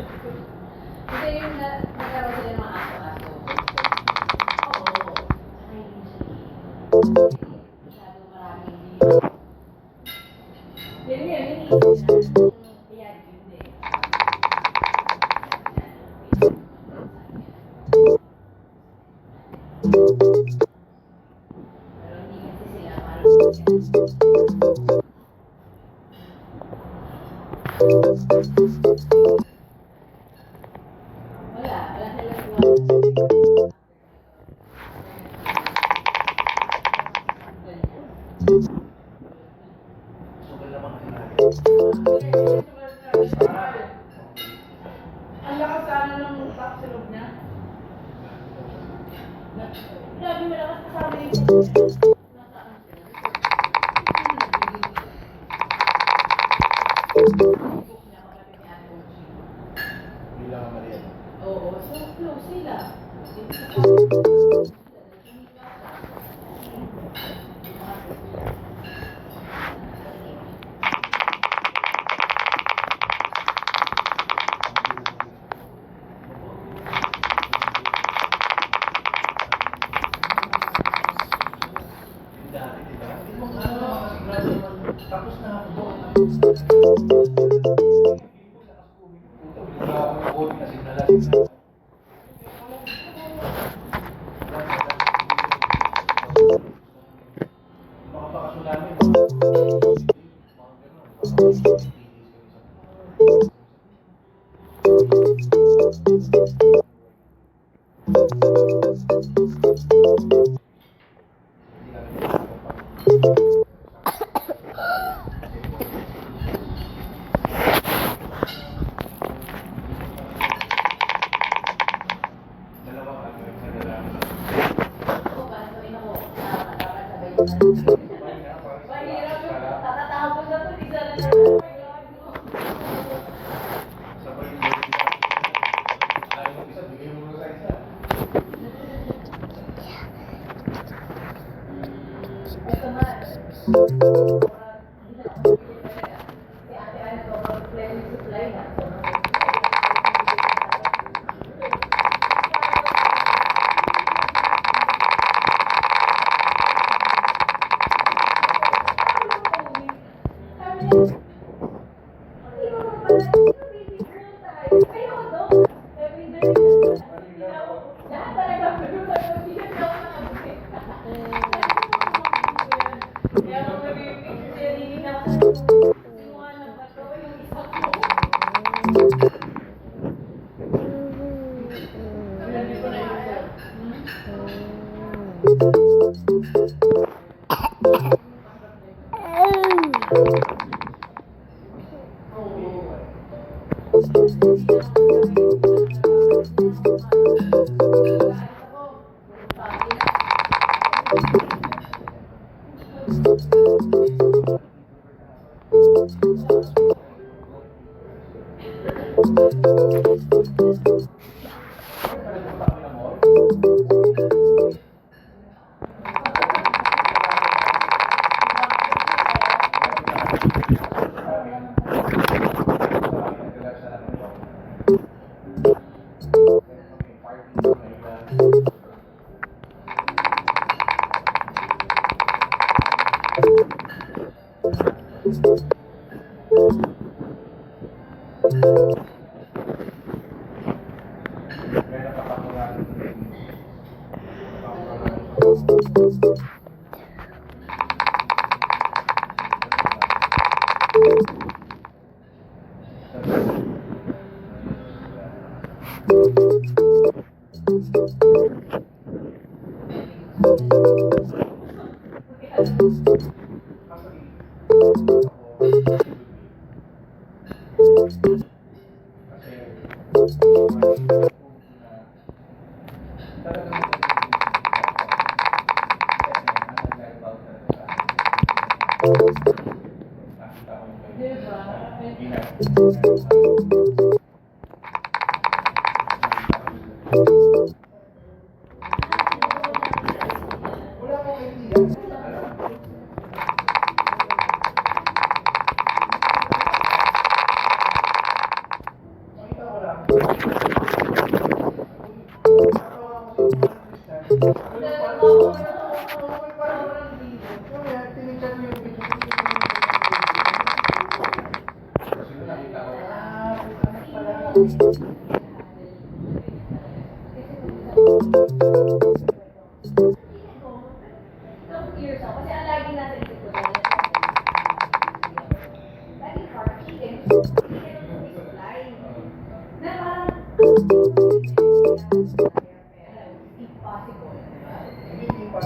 Kasi yung nagkaroon sila ng mga aso-aso. Oo. Ay, masyadong maraming hindi. Yan yun, yung isip na. Kaya hindi. Pero hindi kasi sila parang wala silang Ang lakas sana ng tap sa loob niya. Grabe malakas kasama yung nasaan sila. Oo, so close sila. Tapos na ako. Mahirap yung tatatapos na to, di sana na. Ito man. Si ate ano to, plenty supply na. Years ako. Kasi ang lagi nasa isip ko dahil lagi parking eh. Hindi ka supply. Na parang impossible. Hindi pa.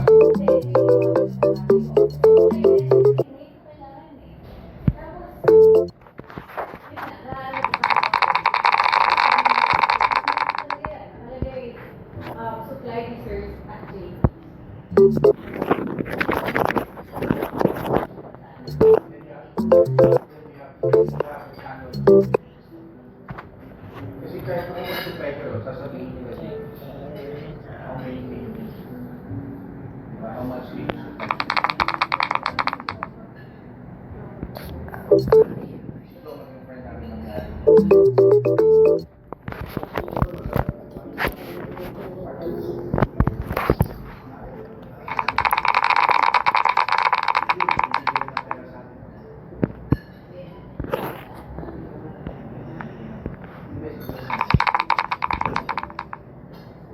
Supply research at J. Kasi kahit kung mag-supply ka ron, sasabihin nyo kasi, how many pages? Diba? How much pages? Ito, maging friend namin nangyari.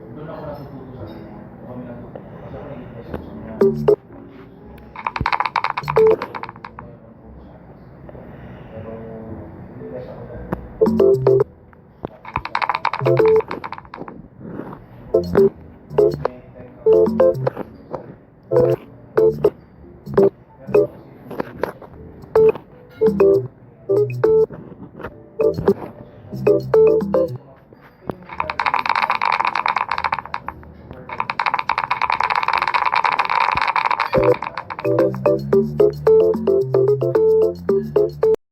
Doon ako natututo sa kanya. Kami natututo. Kasi ako nag-invest sa kanya. Pero, invest ako dyan. Thank you.